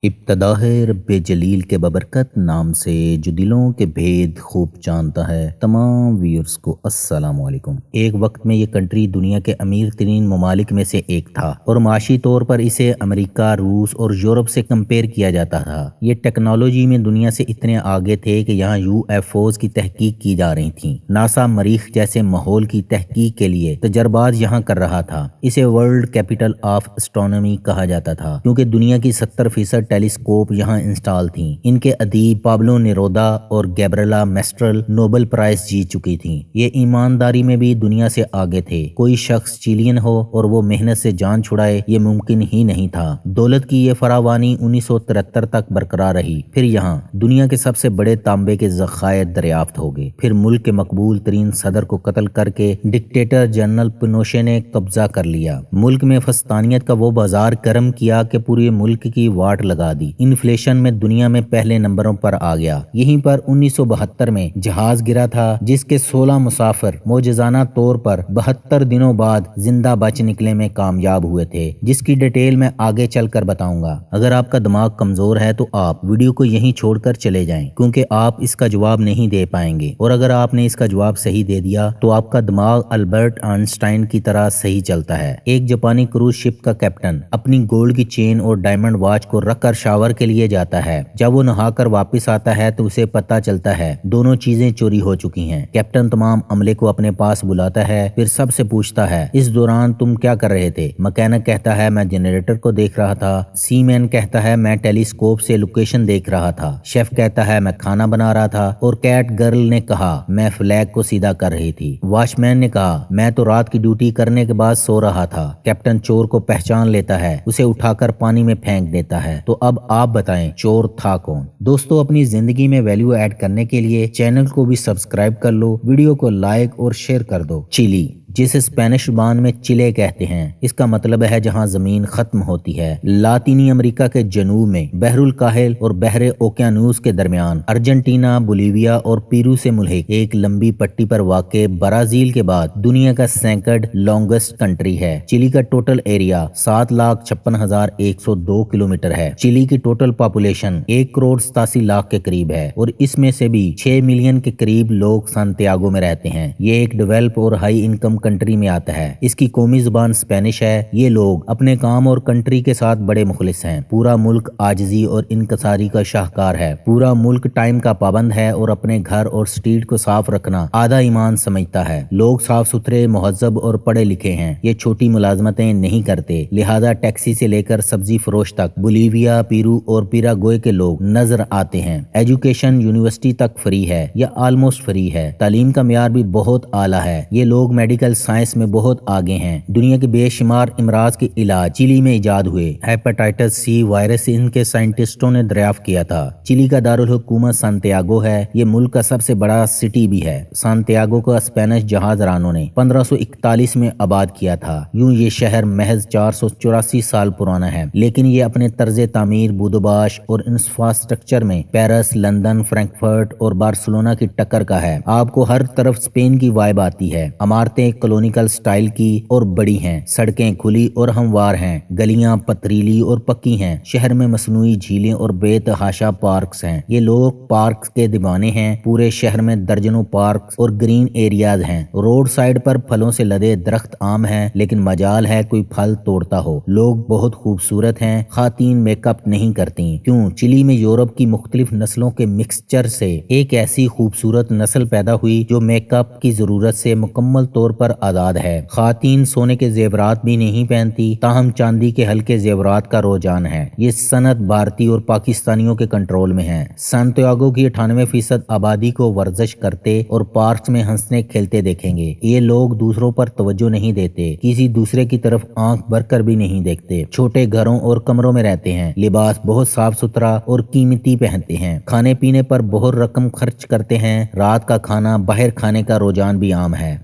ابتدا ہے رب جلیل کے ببرکت نام سے جو دلوں کے بھید خوب جانتا ہے۔ تمام ویورز کو السلام علیکم۔ ایک وقت میں یہ کنٹری دنیا کے امیر ترین ممالک میں سے ایک تھا اور معاشی طور پر اسے امریکہ، روس اور یورپ سے کمپیئر کیا جاتا تھا۔ یہ ٹیکنالوجی میں دنیا سے اتنے آگے تھے کہ یہاں UFOs کی تحقیق کی جا رہی تھیں۔ ناسا مریخ جیسے ماحول کی تحقیق کے لیے تجربات یہاں کر رہا تھا۔ اسے ورلڈ کیپٹل آف اسٹرونومی کہا جاتا تھا کیونکہ دنیا کی 70% ٹیلیسکوپ یہاں انسٹال تھیں۔ ان کے ادیب پابلو نیرودا اور گیبریلا میسٹرل نوبل پرائز جیت چکی تھیں۔ یہ ایمانداری میں بھی دنیا سے آگے تھے۔ کوئی شخص چیلین ہو اور وہ محنت سے جان چھڑائے یہ ممکن ہی نہیں تھا۔ دولت کی یہ فراوانی 1973 تک برقرار رہی۔ پھر یہاں دنیا کے سب سے بڑے تانبے کے ذخائر دریافت ہو گئے۔ پھر ملک کے مقبول ترین صدر کو قتل کر کے ڈکٹیٹر جنرل پینوشے نے قبضہ کر لیا۔ ملک میں فسطانیت کا وہ بازار گرم کیا کہ پورے ملک کی واٹ لگا دی۔ انفلیشن میں دنیا میں پہلے نمبروں پر آ گیا۔ یہیں پر 1972 میں جہاز گرا تھا جس کے 16 مسافر معجزانہ طور پر 72 دنوں بعد زندہ بچ نکلے میں کامیاب ہوئے تھے، جس کی ڈیٹیل میں آگے چل کر بتاؤں گا۔ اگر آپ کا دماغ کمزور ہے تو آپ ویڈیو کو یہیں چھوڑ کر چلے جائیں کیونکہ آپ اس کا جواب نہیں دے پائیں گے، اور اگر آپ نے اس کا جواب صحیح دے دیا تو آپ کا دماغ البرٹ آئنسٹائن کی طرح صحیح چلتا ہے۔ ایک جاپانی کروز شپ کا کیپٹن اپنی گولڈ کی چین اور ڈائمنڈ واچ کو رکھ کر شاور کے لیے جاتا ہے۔ جب وہ نہا کر واپس آتا ہے تو اسے پتہ چلتا ہے دونوں چیزیں چوری ہو چکی ہیں۔ کیپٹن تمام عملے کو اپنے پاس بلاتا ہے، پھر سب سے پوچھتا ہے اس دوران تم کیا کر رہے تھے؟ مکینک کہتا ہے میں جنریٹر کو دیکھ رہا تھا۔ سی مین کہتا ہے میں ٹیلیسکوپ سے لوکیشن دیکھ رہا تھا۔ شیف کہتا ہے میں کھانا بنا رہا تھا، اور کیٹ گرل نے کہا میں فلیگ کو سیدھا کر رہی تھی۔ واچ مین نے کہا میں تو رات کی ڈیوٹی کرنے کے بعد سو رہا تھا۔ کیپٹن چور کو پہچان لیتا ہے، اسے اٹھا کر پانی میں پھینک دیتا ہے۔ تو اب آپ بتائیں چور تھا کون؟ دوستو، اپنی زندگی میں ویلیو ایڈ کرنے کے لیے چینل کو بھی سبسکرائب کر لو، ویڈیو کو لائک اور شیئر کر دو۔ چلی، جسے اسپینش زبان میں چلے کہتے ہیں، اس کا مطلب ہے جہاں زمین ختم ہوتی ہے۔ لاطینی امریکہ کے جنوب میں بحر الکاہل اور بحر اوقیانوس کے درمیان ارجنٹینا، بولیویا اور پیرو سے ملحق ایک لمبی پٹی پر واقع برازیل کے بعد دنیا کا سیکنڈ لانگسٹ کنٹری ہے۔ چلی کا ٹوٹل ایریا 7,56,102 کلومیٹر ہے۔ چلی کی ٹوٹل پاپولیشن 1,87,00,000 کے قریب ہے، اور اس میں سے بھی 6 ملین کے قریب لوگ سانتیاگو میں رہتے ہیں۔ یہ ایک ڈیولپ اور ہائی انکم کنٹری میں آتا ہے۔ اس کی قومی زبان اسپینش ہے۔ یہ لوگ اپنے کام اور کنٹری کے ساتھ بڑے مخلص ہیں۔ پورا ملک عاجزی اور انکساری کا شاہکار ہے۔ پورا ملک ٹائم کا پابند ہے اور اپنے گھر اور سٹریٹ کو صاف رکھنا آدھا ایمان سمجھتا ہے۔ لوگ صاف ستھرے، مہذب اور پڑھے لکھے ہیں۔ یہ چھوٹی ملازمتیں نہیں کرتے، لہذا ٹیکسی سے لے کر سبزی فروش تک بولیویا، پیرو اور پیراگوئے کے لوگ نظر آتے ہیں۔ ایجوکیشن یونیورسٹی تک فری ہے یا آلموسٹ فری ہے۔ تعلیم کا معیار بھی بہت اعلیٰ ہے۔ یہ لوگ میڈیکل سائنس میں بہت آگے ہیں۔ دنیا کے بے شمار امراض کے علاج چلی میں ایجاد ہوئے۔ ہیپاٹائٹس سی وائرس ان کے سائنٹسٹوں نے دریافت کیا تھا۔ چلی کا دارالحکومت سانتیاگو ہے۔ یہ ملک کا سب سے بڑا سٹی بھی ہے۔ سانتیاگو کو اسپینش جہاز رانوں نے 1541 میں آباد کیا تھا۔ یوں یہ شہر محض 484 سال پرانا ہے، لیکن یہ اپنے طرز تعمیر، بودوباش اور انفراسٹرکچر میں پیرس، لندن، فرینکفرٹ اور بارسلونا کی ٹکر کا ہے۔ آپ کو ہر طرف اسپین کی وائب آتی ہے۔ عمارتیں کلونیکل سٹائل کی اور بڑی ہیں، سڑکیں کھلی اور ہموار ہیں، گلیاں پتریلی اور پکی ہیں۔ شہر میں مصنوعی جھیلیں اور بے تحاشا پارکس ہیں۔ یہ لوگ پارکس کے دیوانے ہیں۔ پورے شہر میں درجنوں پارکس اور گرین ایریاز ہیں۔ روڈ سائڈ پر پھلوں سے لدے درخت عام ہیں، لیکن مجال ہے کوئی پھل توڑتا ہو۔ لوگ بہت خوبصورت ہیں۔ خواتین میک اپ نہیں کرتی۔ کیوں؟ چلی میں یورپ کی مختلف نسلوں کے مکسچر سے ایک ایسی خوبصورت نسل پیدا ہوئی جو میک اپ کی ضرورت سے مکمل طور پر آزاد ہے۔ خواتین سونے کے زیورات بھی نہیں پہنتی، تاہم چاندی کے ہلکے زیورات کا رجحان ہے۔ یہ صنعت بھارتی اور پاکستانیوں کے کنٹرول میں ہے۔ سانتیاگو کی 98% آبادی کو ورزش کرتے اور پارکس میں ہنسنے کھیلتے دیکھیں گے۔ یہ لوگ دوسروں پر توجہ نہیں دیتے، کسی دوسرے کی طرف آنکھ بھر کر بھی نہیں دیکھتے، چھوٹے گھروں اور کمروں میں رہتے ہیں، لباس بہت صاف ستھرا اور قیمتی پہنتے ہیں، کھانے پینے پر بہت رقم خرچ کرتے ہیں۔ رات کا کھانا باہر کھانے کا رجحان بھی عام ہے۔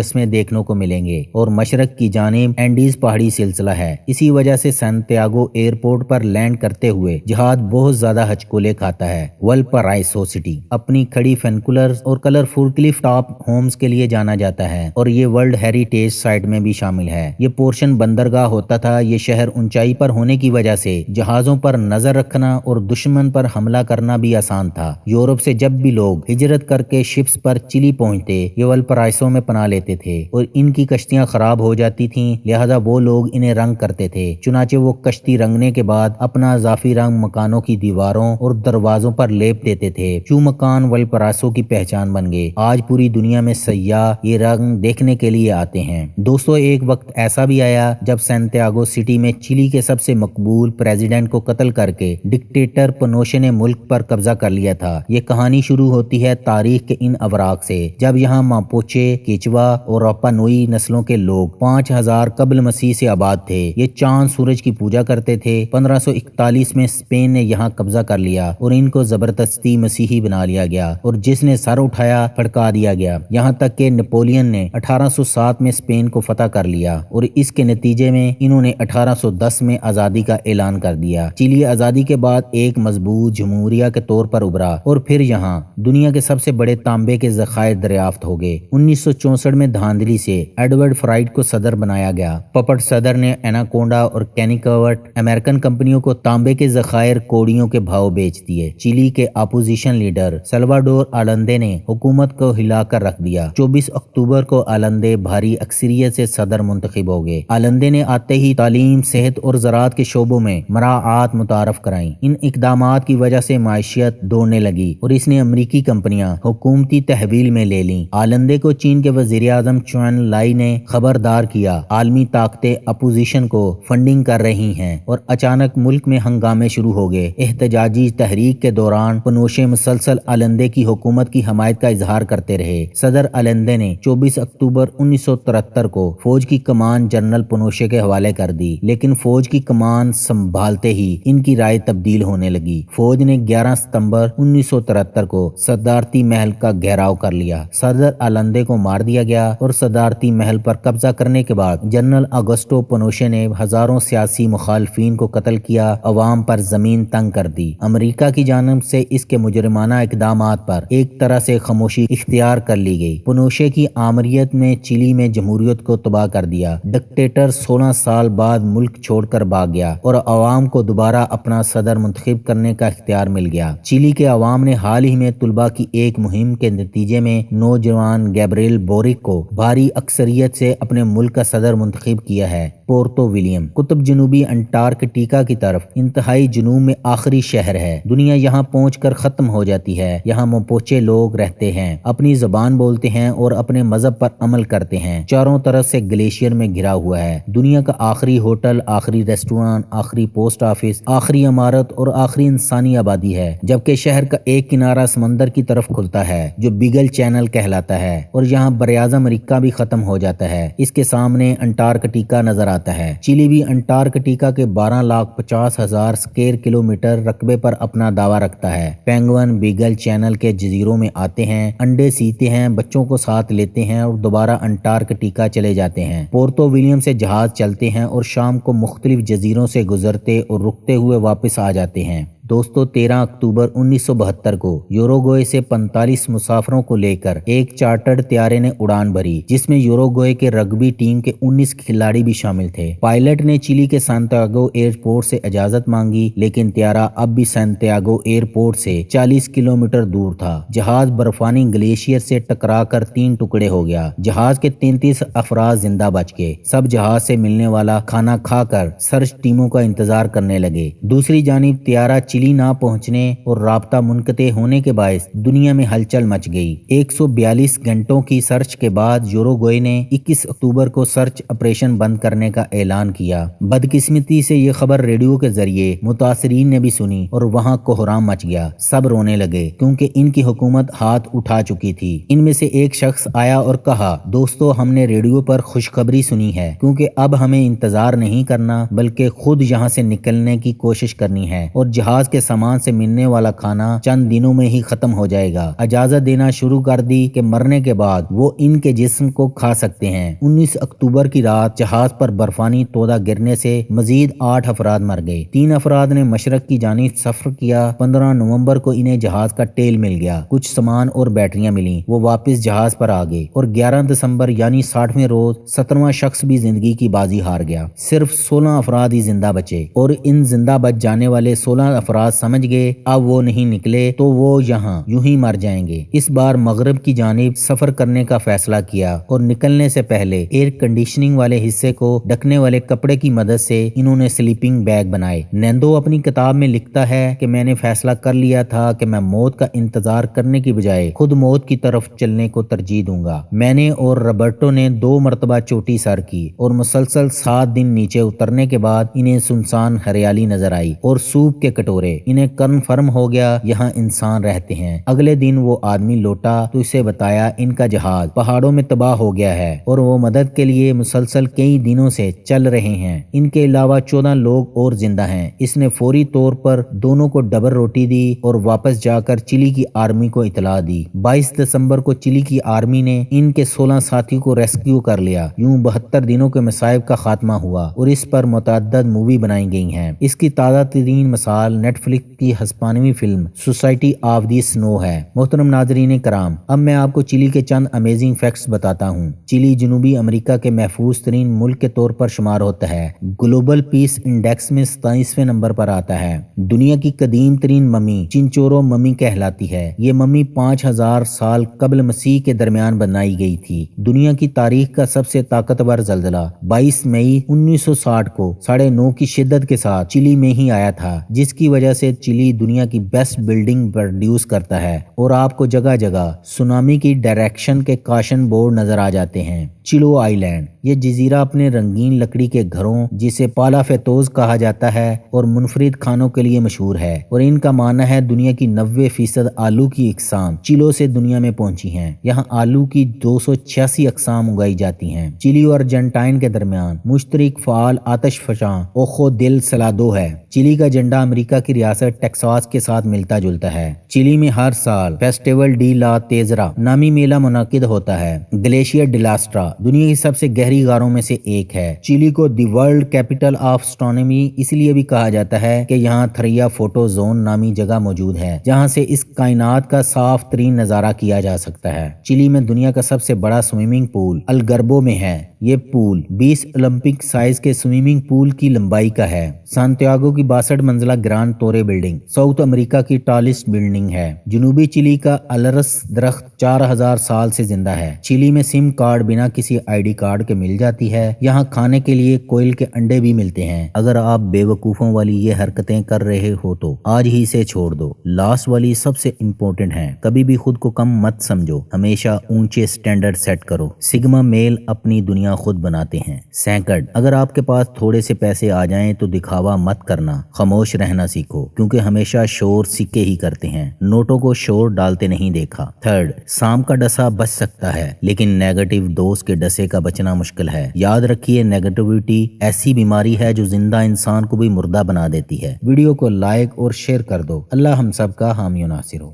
مجسمے دیکھنے کو ملیں گے اور مشرق کی جانب اینڈیز پہاڑی سلسلہ ہے۔ اسی وجہ سے سانتیاگو ایئرپورٹ پر لینڈ کرتے ہوئے جہاز بہت زیادہ ہچکولے کھاتا ہے۔ والپارائسو سٹی اپنی کھڑی فینیکولرز اور کلرفل کلف ٹاپ ہومز کے لیے جانا جاتا ہے اور یہ ورلڈ ہیریٹیج سائٹ میں بھی شامل ہے۔ یہ پورشن بندرگاہ ہوتا تھا۔ یہ شہر اونچائی پر ہونے کی وجہ سے جہازوں پر نظر رکھنا اور دشمن پر حملہ کرنا بھی آسان تھا۔ یورپ سے جب بھی لوگ ہجرت کر کے شپس پر چلی پہنچتے، یہ والپارائسو میں پناہ لیتے تھے اور ان کی کشتیاں خراب ہو جاتی تھیں، لہذا وہ لوگ انہیں رنگ کرتے تھے۔ چنانچہ وہ کشتی رنگنے کے بعد اپنا اضافی رنگ مکانوں کی دیواروں اور دروازوں پر لیپ دیتے تھے، جو مکان والپارائسو کی پہچان بن گئے۔ آج پوری دنیا میں سیاح یہ رنگ دیکھنے کے لیے آتے ہیں۔ دوستو، ایک وقت ایسا بھی آیا جب سانتیاگو سٹی میں چلی کے سب سے مقبول پریزیڈنٹ کو قتل کر کے ڈکٹیٹر پنوشے نے ملک پر قبضہ کر لیا تھا۔ یہ کہانی شروع ہوتی ہے تاریخ کے ان اوراق سے، جب یہاں ماپوچے، کیچوا اور راپانوئی نسلوں کے لوگ 5000 قبل مسیح سے آباد تھے۔ یہ چاند سورج کی پوجا کرتے تھے۔ 1541 میں اسپین نے یہاں قبضہ کر لیا اور ان کو زبردستی مسیحی بنا لیا گیا اور جس نے سر اٹھایا پھڑکا دیا گیا، یہاں تک کہ نپولین نے 1807 میں اسپین کو فتح کر لیا اور اس کے نتیجے میں انہوں نے 1810 میں آزادی کا اعلان کر دیا۔ چلی آزادی کے بعد ایک مضبوط جمہوریہ کے طور پر ابھرا اور پھر یہاں دنیا کے سب سے بڑے تانبے کے ذخائر دریافت ہو گئے۔ 1964 میں دھاندلی سے ایڈورڈ فرائڈ کو صدر بنایا گیا۔ پپٹ صدر نے ایناکونڈا اور کینیکوٹ امریکن کمپنیوں کو تانبے کے ذخائر کوڑیوں کے بھاؤ بیچ دیے۔ چلی کے اپوزیشن لیڈر سلواڈور آلندے نے حکومت کو ہلا کر رکھ دیا۔ 24 اکتوبر کو آلندے بھاری اکثریت سے صدر منتخب ہو گئے۔ آلندے نے آتے ہی تعلیم، صحت اور زراعت کے شعبوں میں مراعات متعارف کرائیں۔ ان اقدامات کی وجہ سے معیشت دوڑنے لگی اور اس نے امریکی کمپنیاں حکومتی تحویل میں لے لیں۔ آلندے کو چین کے وزیر اعظم چیون لائی نے خبردار کیا عالمی طاقتیں اپوزیشن کو فنڈنگ کر رہی ہیں اور اچانک ملک میں ہنگامے شروع ہو گئے۔ احتجاجی تحریک کے دوران پنوشے مسلسل آلندے کی حکومت کی حمایت کا اظہار کرتے رہے۔ صدر آلندے نے 24 اکتوبر 1973 کو فوج کی کمان جنرل پنوشے کے حوالے کر دی، لیکن فوج کی کمان سنبھالتے ہی ان کی رائے تبدیل ہونے لگی۔ فوج نے 11 ستمبر 1973 کو صدارتی محل کا گھیراؤ کر لیا۔ صدر آلندے کو مار دیا گیا اور صدارتی محل پر قبضہ کرنے کے بعد جنرل آگسٹو پنوشے نے ہزاروں سیاسی مخالفین کو قتل کیا، عوام پر زمین تنگ کر دی۔ امریکہ کی جانب سے اس کے مجرمانہ اقدامات پر ایک طرح سے خاموشی اختیار کر لی گئی۔ پنوشے کی آمریت نے چلی میں جمہوریت کو تباہ کر دیا۔ ڈکٹیٹر 16 سال بعد ملک چھوڑ کر بھاگ گیا اور عوام کو دوبارہ اپنا صدر منتخب کرنے کا اختیار مل گیا۔ چلی کے عوام نے حال ہی میں طلباء کی ایک مہم کے نتیجے میں نوجوان گیبریل بورک کو بھاری اکثریت سے اپنے ملک کا صدر منتخب کیا ہے۔ پورٹو ولیم قطب جنوبی انٹارکٹیکا کی طرف انتہائی جنوب میں آخری شہر ہے۔ دنیا یہاں پہنچ کر ختم ہو جاتی ہے۔ یہاں مپوچے لوگ رہتے ہیں، اپنی زبان بولتے ہیں اور اپنے مذہب پر عمل کرتے ہیں۔ چاروں طرف سے گلیشیئر میں گھرا ہوا ہے۔ دنیا کا آخری ہوٹل، آخری ریسٹوران، آخری پوسٹ آفس، آخری عمارت اور آخری انسانی آبادی ہے، جبکہ شہر کا ایک کنارہ سمندر کی طرف کھلتا ہے جو بیگل چینل کہلاتا ہے اور یہاں براعظم امریکہ بھی ختم ہو جاتا ہے۔ اس کے سامنے انٹارکٹیکا نظر آتا ہے۔ چلی بھی انٹارکٹیکا کے 12,50,000 اسکوائر کلومیٹر رقبے پر اپنا دعویٰ رکھتا ہے۔ پینگوئن بیگل چینل کے جزیروں میں آتے ہیں، انڈے سیتے ہیں، بچوں کو ساتھ لیتے ہیں اور دوبارہ انٹارکٹیکا چلے جاتے ہیں۔ پورٹو ولیم سے جہاز چلتے ہیں اور شام کو مختلف جزیروں سے گزرتے اور رکتے ہوئے واپس آ جاتے ہیں۔ دوستو، 13 اکتوبر 1972 کو یوروگوئے سے 45 مسافروں کو لے کر ایک چارٹرڈ طیارے نے اڑان بھری، جس میں یوروگوئے کے رگبی ٹیم کے 19 کھلاڑی بھی شامل تھے۔ پائلٹ نے چلی کے سانتیاگو ایئرپورٹ سے اجازت مانگی، لیکن طیارہ اب بھی سانتیاگو ایئرپورٹ سے 40 کلومیٹر دور تھا۔ جہاز برفانی گلیشیئر سے ٹکرا کر 3 ٹکڑے ہو گیا۔ جہاز کے 33 افراد زندہ بچ گئے۔ سب جہاز سے ملنے والا کھانا کھا کر سرچ ٹیموں کا انتظار کرنے لگے۔ دوسری جانب طیارہ چلی نہ پہنچنے اور رابطہ منقطع ہونے کے باعث دنیا میں ہلچل مچ گئی۔ 142 گھنٹوں کی سرچ کے بعد یوروگوئے نے 21 اکتوبر کو سرچ آپریشن بند کرنے کا اعلان کیا۔ بدقسمتی سے یہ خبر ریڈیو کے ذریعے متاثرین نے بھی سنی اور وہاں کوہرام مچ گیا۔ سب رونے لگے کیونکہ ان کی حکومت ہاتھ اٹھا چکی تھی۔ ان میں سے ایک شخص آیا اور کہا، دوستو، ہم نے ریڈیو پر خوشخبری سنی ہے، کیونکہ اب ہمیں انتظار نہیں کرنا بلکہ خود یہاں سے نکلنے کی کوشش کرنی ہے اور جہاز کے سامان سے ملنے والا کھانا چند دنوں میں ہی ختم ہو جائے گا۔ اجازت دینا شروع کر دی کہ مرنے کے بعد وہ ان کے جسم کو کھا سکتے ہیں۔ 19 اکتوبر کی رات جہاز پر برفانی تودہ گرنے سے مزید 8 افراد مر گئے۔ 3 افراد نے مشرق کی جانب سفر کیا۔ 15 نومبر کو انہیں جہاز کا ٹیل مل گیا، کچھ سامان اور بیٹریاں ملیں، وہ واپس جہاز پر آ گئے اور 11 دسمبر یعنی 60ویں روز 17واں شخص بھی زندگی کی بازی ہار گیا۔ صرف 16 افراد ہی زندہ بچے اور ان زندہ بچ جانے والے 16 افراد سمجھ گئے اب وہ نہیں نکلے تو وہ یہاں یوں ہی مر جائیں گے۔ اس بار مغرب کی جانب سفر کرنے کا فیصلہ کیا اور نکلنے سے پہلے ایئر کنڈیشننگ والے حصے کو ڈھکنے والے کپڑے کی مدد سے انہوں نے سلیپنگ بیگ بنائے۔ نینڈو اپنی کتاب میں لکھتا ہے کہ میں نے فیصلہ کر لیا تھا کہ میں موت کا انتظار کرنے کی بجائے خود موت کی طرف چلنے کو ترجیح دوں گا۔ میں نے اور روبرٹو نے 2 مرتبہ چوٹی سر کی اور مسلسل 7 دن نیچے اترنے کے بعد انہیں سنسان ہریالی نظر آئی اور سوپ کے کٹورے۔ انہیں کنفرم ہو گیا یہاں انسان رہتے ہیں۔ اگلے دن وہ آدمی لوٹا تو اسے بتایا ان کا جہاز پہاڑوں میں تباہ ہو گیا ہے اور وہ مدد کے لیے مسلسل کئی دنوں سے چل رہے ہیں۔ ان کے علاوہ 14 لوگ اور زندہ ہیں۔ اس نے فوری طور پر دونوں کو ڈبل روٹی دی اور واپس جا کر چلی کی آرمی کو اطلاع دی۔ 22 دسمبر کو چلی کی آرمی نے ان کے 16 ساتھیوں کو ریسکیو کر لیا۔ یوں 72 دنوں کے مصائب کا خاتمہ ہوا اور اس پر متعدد مووی بنائی گئی ہیں۔ اس کی تازہ ترین مثال نیٹ فلکس کی ہسپانوی فلم سوسائٹی آف دی سنو ہے۔ محترم ناظرین کرام، اب میں آپ کو چلی کے چند امیزنگ فیکٹس بتاتا ہوں۔ چلی جنوبی امریکہ کے محفوظ ترین ملک کے طور پر شمار ہوتا ہے۔ گلوبل پیس انڈیکس میں 27ویں نمبر پر آتا ہے۔ دنیا کی قدیم ترین ممی چنچورو ممی کہلاتی ہے۔ یہ ممی 5000 سال قبل مسیح کے درمیان بنائی گئی تھی۔ دنیا کی تاریخ کا سب سے طاقتور زلزلہ 22 مئی 1960 کو 9.5 کی شدت کے ساتھ چلی میں ہی آیا تھا، جس کی وجہ سے چلی دنیا کی بیسٹ بلڈنگ پروڈیوس کرتا ہے اور آپ کو جگہ جگہ سونامی کی ڈائریکشن کے کاشن بورڈ نظر آ جاتے ہیں۔ چلو آئی لینڈ، یہ جزیرہ اپنے رنگین لکڑی کے گھروں جسے پالافیتوز کہا جاتا ہے اور منفرد کھانوں کے لیے مشہور ہے، اور ان کا معنی ہے دنیا کی 90% آلو کی اقسام چلو سے دنیا میں پہنچی ہیں۔ یہاں آلو کی 286 اقسام اگائی جاتی ہیں۔ چلی اور ارجنٹائن کے درمیان مشترک فعال آتش فشاں اوخو دل سلادو ہے۔ چلی کا جھنڈا امریکہ کی ریاست ٹیکساس کے ساتھ ملتا جلتا ہے۔ چلی میں ہر سال فیسٹیول ڈی لا تیزرا نامی میلہ منعقد ہوتا ہے۔ گلیشیئر ڈیلاسٹرا دنیا کی سب سے گہری غاروں میں سے ایک ہے۔ چلی کو the world capital of astronomy اس لیے بھی کہا جاتا ہے کہ یہاں تھریا فوٹو زون نامی جگہ موجود ہے، جہاں سے اس کائنات کا صاف ترین نظارہ کیا جا سکتا ہے۔ چلی میں دنیا کا سب سے بڑا سوئمنگ پول الگربو میں ہے۔ یہ پول 20 اولمپک سائز کے سوئمنگ پول کی لمبائی کا ہے۔ سانتیاگو کی 62 منزلہ گرانڈ تورے بلڈنگ ساؤتھ امریکہ کی ٹالسٹ بلڈنگ ہے۔ جنوبی چلی کا الرس درخت 4000 سال سے زندہ ہے۔ چلی میں سم کارڈ بنا کسی آئی ڈی کارڈ کے مل جاتی ہے۔ یہاں کھانے کے لیے کوئل کے انڈے بھی ملتے ہیں۔ اگر آپ بے وقوفوں والی یہ حرکتیں کر رہے ہو تو آج ہی سے چھوڑ دو۔ لاسٹ والی سب سے امپورٹنٹ ہے، کبھی بھی خود کو کم مت سمجھو، ہمیشہ اونچے سٹینڈرڈ سیٹ کرو۔ سگما میل اپنی دنیا خود بناتے ہیں۔ سینکڑ، اگر آپ کے پاس تھوڑے سے پیسے آ جائیں تو دکھاوا مت کرنا، خاموش رہنا سیکھو، کیونکہ ہمیشہ شور سکے ہی کرتے ہیں، نوٹوں کو شور ڈالتے نہیں دیکھا۔ تھرڈ، سام کا ڈسا بچ سکتا ہے لیکن نیگیٹو دوست کے ڈسے کا بچنا مشکل ہے۔ یاد رکھیے، نیگیٹیوٹی ایسی بیماری ہے جو زندہ انسان کو بھی مردہ بنا دیتی ہے۔ ویڈیو کو لائک اور شیئر کر دو۔ اللہ ہم سب کا حامی و ناصر ہو۔